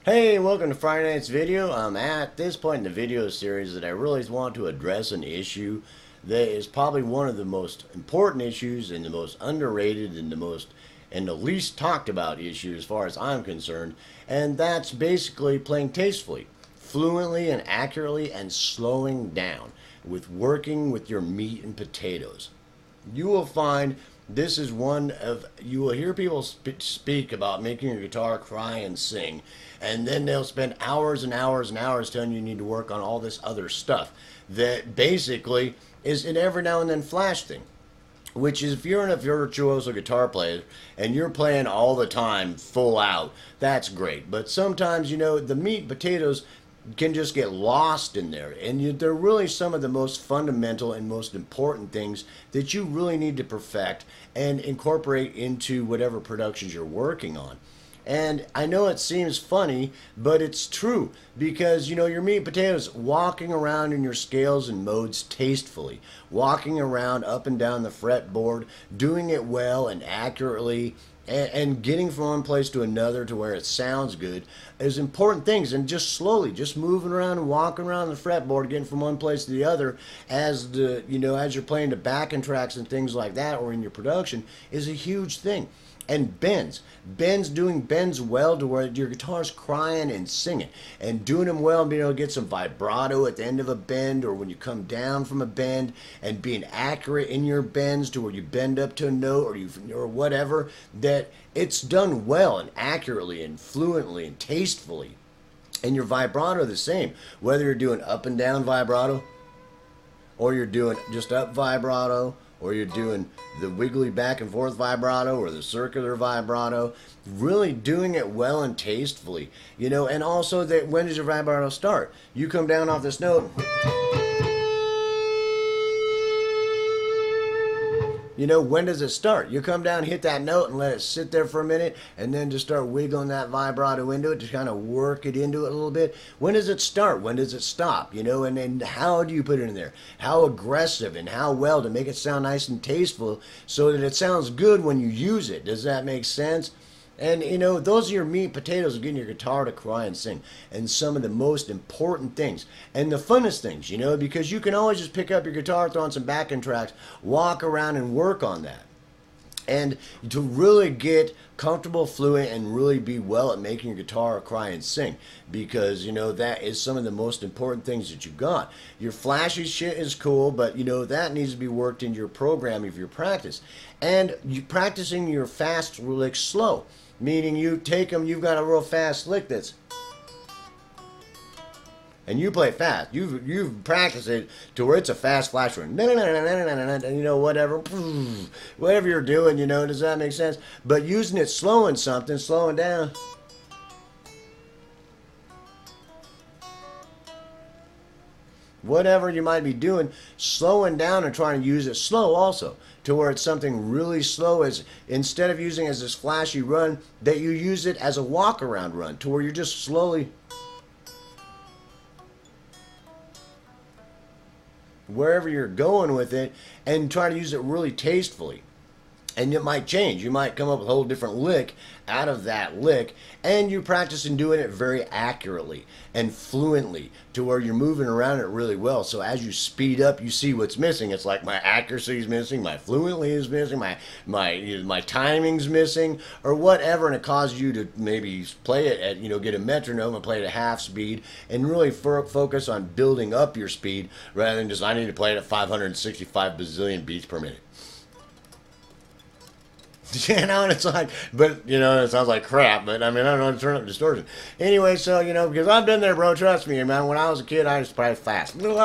Hey, welcome to Friday night's video. I'm at this point in the video series that I really want to address an issue that is probably one of the most important issues and the most underrated and the least talked about issue as far as I'm concerned, and that's basically playing tastefully, fluently and accurately, and slowing down with working with your meat and potatoes. You will find this is one of, you will hear people speak about making your guitar cry and sing, and then they'll spend hours and hours and hours telling you need to work on all this other stuff that basically is an every now and then flash thing. Which is, if you're a virtuoso guitar player and you're playing all the time full out, that's great. But sometimes, the meat and potatoes can just get lost in there. And they're really some of the most fundamental and most important things that you really need to perfect and incorporate into whatever productions you're working on. And I know it seems funny, but it's true because, your meat and potatoes, walking around in your scales and modes tastefully, walking around up and down the fretboard, doing it well and accurately, and getting from one place to another to where it sounds good is important things. And just slowly, just moving around and walking around the fretboard, getting from one place to the other as as you're playing the backing tracks and things like that, or in your production, is a huge thing. And doing bends well to where your guitar's crying and singing, and doing them well and being able to get some vibrato at the end of a bend or when you come down from a bend, and being accurate in your bends to where you bend up to a note or whatever, that it's done well and accurately and fluently and tastefully. And your vibrato the same, whether you're doing up and down vibrato or you're doing just up vibrato, or you're doing the wiggly back and forth vibrato or the circular vibrato, really doing it well and tastefully, and also that when does your vibrato start? You come down off this note, when does it start? You come down, hit that note, and let it sit there for a minute, and then just start wiggling that vibrato into it to kind of work it into it a little bit. When does it start? When does it stop? And then how do you put it in there? How aggressive and how well to make it sound nice and tasteful so that it sounds good when you use it. Does that make sense? And, those are your meat and potatoes of getting your guitar to cry and sing. And some of the most important things. And the funnest things, because you can always just pick up your guitar, throw on some backing tracks, walk around and work on that. And to really get comfortable, fluent, and really be well at making your guitar cry and sing. Because, that is some of the most important things that you got. Your flashy shit is cool, but, that needs to be worked into your program of your practice. And you practicing your fast licks slow. Meaning you take them, you've got a real fast lick that's, and you play fast. You've practiced it to where it's a fast flash run. Whatever you're doing, does that make sense? But using it slowing down. Whatever you might be doing, slowing down and trying to use it slow also, to where it's something really slow, as instead of using it as this flashy run, that you use it as a walk around run, to where you're just slowly, wherever you're going with it, and try to use it really tastefully. And it might change. You might come up with a whole different lick out of that lick, and you practice in doing it very accurately and fluently to where you're moving around it really well. So as you speed up, you see what's missing. It's like my accuracy is missing, my fluently is missing, my timing's missing, or whatever, and it causes you to maybe play it at, get a metronome and play it at half speed, and really focus on building up your speed rather than just, I need to play it at 565 bazillion beats per minute. And it's like, but, it sounds like crap, but I mean, I don't know how to turn up distortion. Anyway, so, because I've been there, bro, trust me, man, when I was a kid, I used to play fast. And it's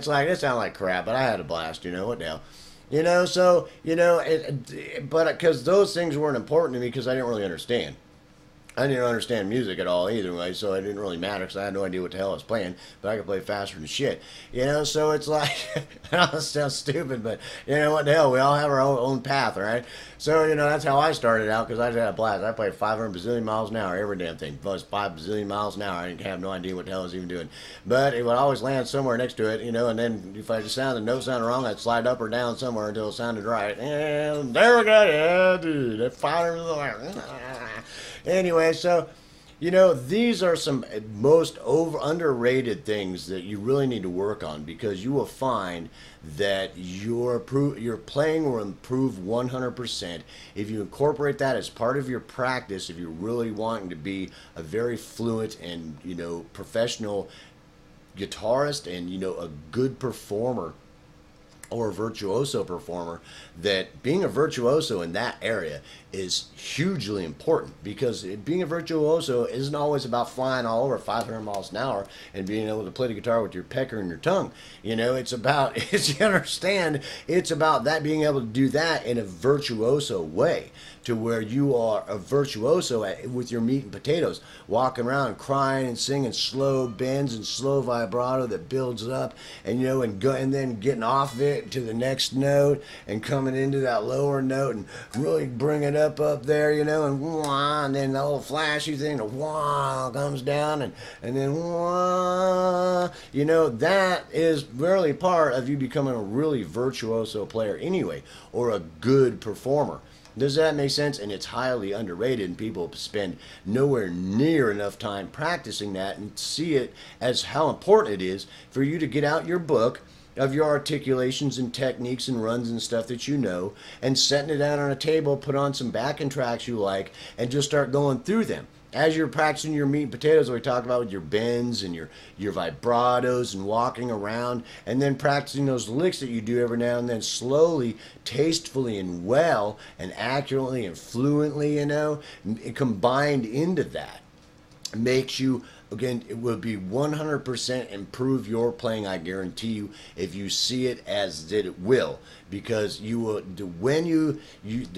like, it sounded like crap, but I had a blast, what the hell. So, but because those things weren't important to me because I didn't really understand. I didn't understand music at all either way, so it didn't really matter because I had no idea what the hell I was playing, but I could play faster than shit. So it's like, I know it sounds stupid, but what the hell, we all have our own path, right? So, that's how I started out, because I just had a blast. I played 500 bazillion miles an hour, every damn thing. Plus 5 bazillion miles an hour, I didn't have no idea what the hell I was even doing. But it would always land somewhere next to it, and then if I just the note sounded wrong, I'd slide up or down somewhere until it sounded right. And there we go, yeah, dude, that fire. Anyway, so You know, these are some most underrated things that you really need to work on, because you will find that your playing will improve 100% if you incorporate that as part of your practice. If you're really wanting to be a very fluent and, you know, professional guitarist and, you know, a good performer or a virtuoso performer, that being a virtuoso in that area is hugely important, because being a virtuoso isn't always about flying all over 500 miles an hour and being able to play the guitar with your pecker and your tongue. You know, it's about, as you understand, it's about that, being able to do that in a virtuoso way, to where you are a virtuoso with your meat and potatoes, walking around crying and singing slow bends and slow vibrato that builds up, and, you know, and then getting off of it to the next note and coming into that lower note and really bring it up there, you know, and wah, and then the little flashy thing, the wah comes down, and then wah, you know, that is really part of you becoming a really virtuoso player anyway, or a good performer. Does that make sense? And it's highly underrated, and people spend nowhere near enough time practicing that, and see it as how important it is for you to get out your book of your articulations and techniques and runs and stuff that you know, and setting it out on a table, put on some backing tracks you like, and just start going through them. As you're practicing your meat and potatoes, we talked about with your bends and your vibratos and walking around, and then practicing those licks that you do every now and then, slowly, tastefully, and well, and accurately and fluently, you know, combined into that makes you, again, it will be 100% improve your playing, I guarantee you, if you see it as that it will. Because you will, when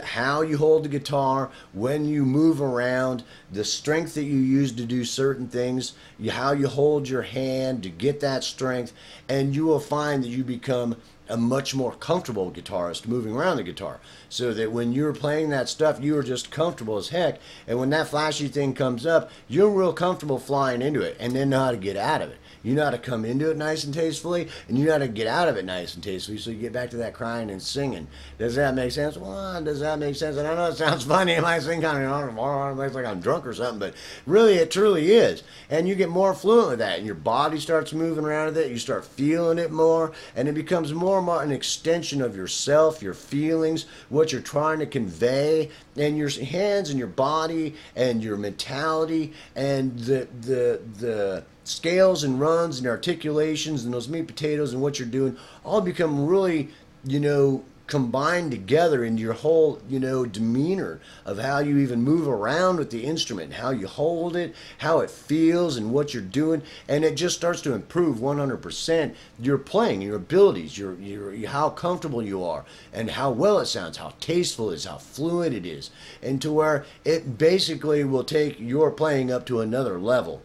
how you hold the guitar, when you move around, the strength that you use to do certain things, how you hold your hand to get that strength, and you will find that you become a much more comfortable guitarist moving around the guitar, so that when you're playing that stuff, you are just comfortable as heck, and when that flashy thing comes up, you're real comfortable flying into it, and then know how to get out of it. You know how to come into it nice and tastefully, and you know how to get out of it nice and tastefully, so you get back to that crying and singing. Does that make sense? Well, does that make sense? And I know it sounds funny, it might seem kind of like I'm drunk or something, but really it truly is. And you get more fluent with that, and your body starts moving around with it, you start feeling it more, and it becomes more and more an extension of yourself, your feelings, what you're trying to convey, and your hands and your body and your mentality, and the scales and runs and articulations and those meat potatoes and what you're doing all become really, you know, combined together into your whole, you know, demeanor of how you even move around with the instrument, how you hold it, how it feels, and what you're doing, and it just starts to improve 100% your playing, your abilities, your how comfortable you are, and how well it sounds, how tasteful it is, how fluent it is, and to where it basically will take your playing up to another level,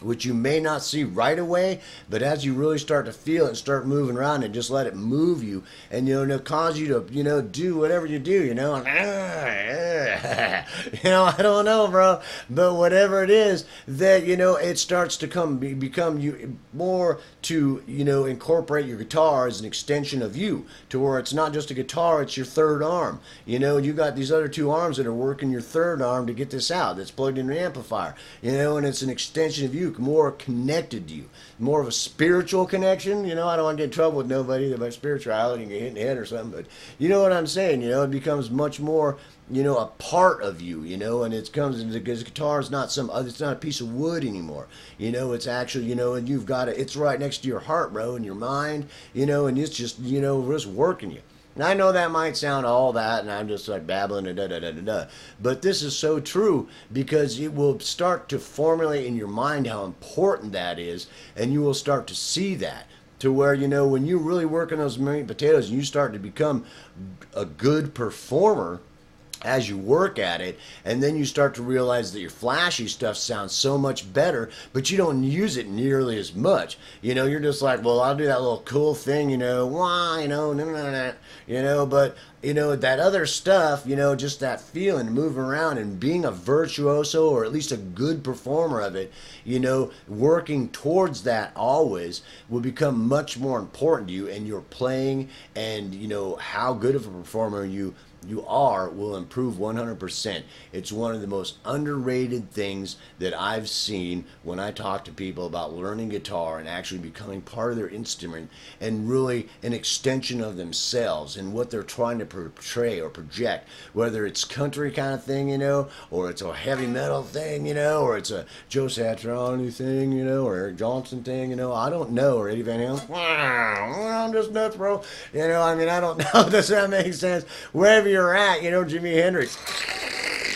which you may not see right away, but as you really start to feel it and start moving around and just let it move you, and, you know, and it'll cause you to, you know, do whatever you do, you know, and, you know, I don't know, bro, but whatever it is, that, you know, it starts to become you more to, you know, incorporate your guitar as an extension of you, to where it's not just a guitar, it's your third arm. You know, you got these other two arms that are working your third arm to get this out, that's plugged in an amplifier, you know, and it's an extension of you, more connected to you, more of a spiritual connection. You know, I don't want to get in trouble with nobody about spirituality and get hit in the head or something, but you know what I'm saying. You know, it becomes much more, you know, a part of you, you know, and it comes into, because guitar is not some other, it's not a piece of wood anymore, you know, it's actually, you know, and you've got it, it's right next to your heart, bro, and your mind, you know, and it's just, you know, just working you. And I know that might sound all that, and I'm just like babbling and da-da-da-da-da. But this is so true, because it will start to formulate in your mind how important that is, and you will start to see that. To where, you know, when you really work on those meat and potatoes and you start to become a good performer as you work at it, and then you start to realize that your flashy stuff sounds so much better, but you don't use it nearly as much. You know, you're just like, well, I'll do that little cool thing, you know, wah, you know, you know, but, you know, that other stuff, you know, just that feeling, moving around and being a virtuoso, or at least a good performer of it, you know, working towards that always will become much more important to you, and your playing, and, you know, how good of a performer you you are will improve 100%. It's one of the most underrated things that I've seen when I talk to people about learning guitar and actually becoming part of their instrument and really an extension of themselves and what they're trying to portray or project, whether it's country kind of thing, you know, or it's a heavy metal thing, you know, or it's a Joe Satriani thing, you know, or Eric Johnson thing, you know, I don't know, or Eddie Van Halen. I'm just nuts, bro. You know, I mean, I don't know. Does that make sense? Wherever you're at, you know, Jimi Hendrix.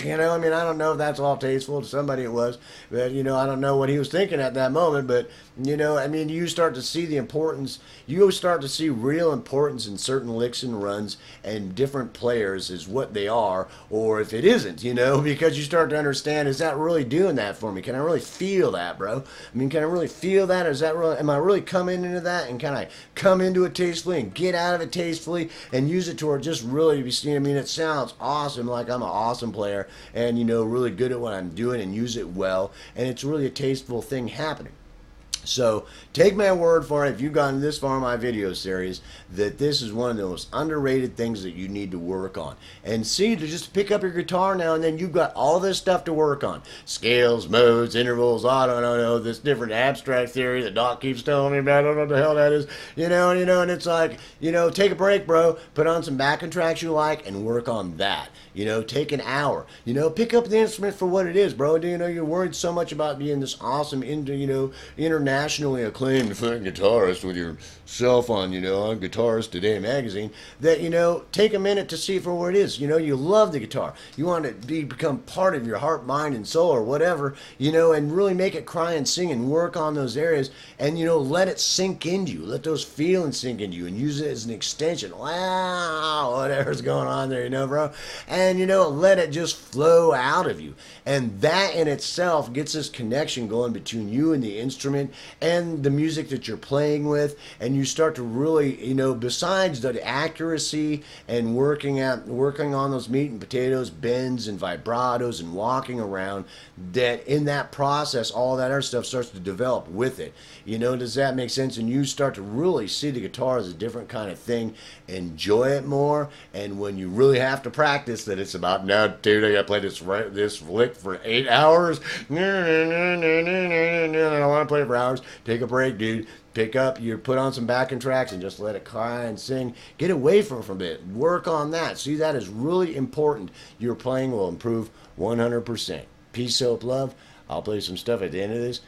You know, I mean, I don't know if that's all tasteful to somebody it was, but, you know, I don't know what he was thinking at that moment, but, you know, I mean, you start to see the importance, you start to see real importance in certain licks and runs and different players is what they are, or if it isn't, you know, because you start to understand, is that really doing that for me? Can I really feel that, bro? I mean, can I really feel that? Is that really, am I really coming into that, and can I come into it tastefully and get out of it tastefully and use it to where just really be seen? I mean, it sounds awesome, like I'm an awesome player, and, you know, really good at what I'm doing and use it well, and it's really a tasteful thing happening. So take my word for it, if you've gotten this far in my video series, that this is one of the most underrated things that you need to work on. And see, to just pick up your guitar now and then, you've got all this stuff to work on. Scales, modes, intervals, I don't know, this different abstract theory that Doc keeps telling me about, I don't know what the hell that is, you know, and it's like, you know, take a break, bro, put on some backing tracks you like and work on that. You know, take an hour, you know, pick up the instrument for what it is, bro. Do you know, you're worried so much about being this awesome, you know, internationally acclaimed fucking guitarist with yourself on, you know, on Guitarist Today magazine, that, you know, take a minute to see for what it is. You know, you love the guitar. You want it to become part of your heart, mind, and soul, or whatever, you know, and really make it cry and sing and work on those areas and, you know, let it sink into you. Let those feelings sink into you and use it as an extension. Wow, whatever's going on there, you know, bro. And, you know, let it just flow out of you. And that in itself gets this connection going between you and the instrument and the music that you're playing with. And you start to really, you know, besides the accuracy and working on those meat and potatoes, bends and vibratos and walking around, that in that process, all that other stuff starts to develop with it. You know, does that make sense? And you start to really see the guitar as a different kind of thing, enjoy it more. And when you really have to practice, that it's about, now, dude, I gotta play this lick for 8 hours. I don't want to play it for hours. Take a break, dude. Pick up, you put on some backing tracks and just let it cry and sing. Get away from it. Work on that. See, that is really important. Your playing will improve 100%. Peace, hope, love. I'll play some stuff at the end of this.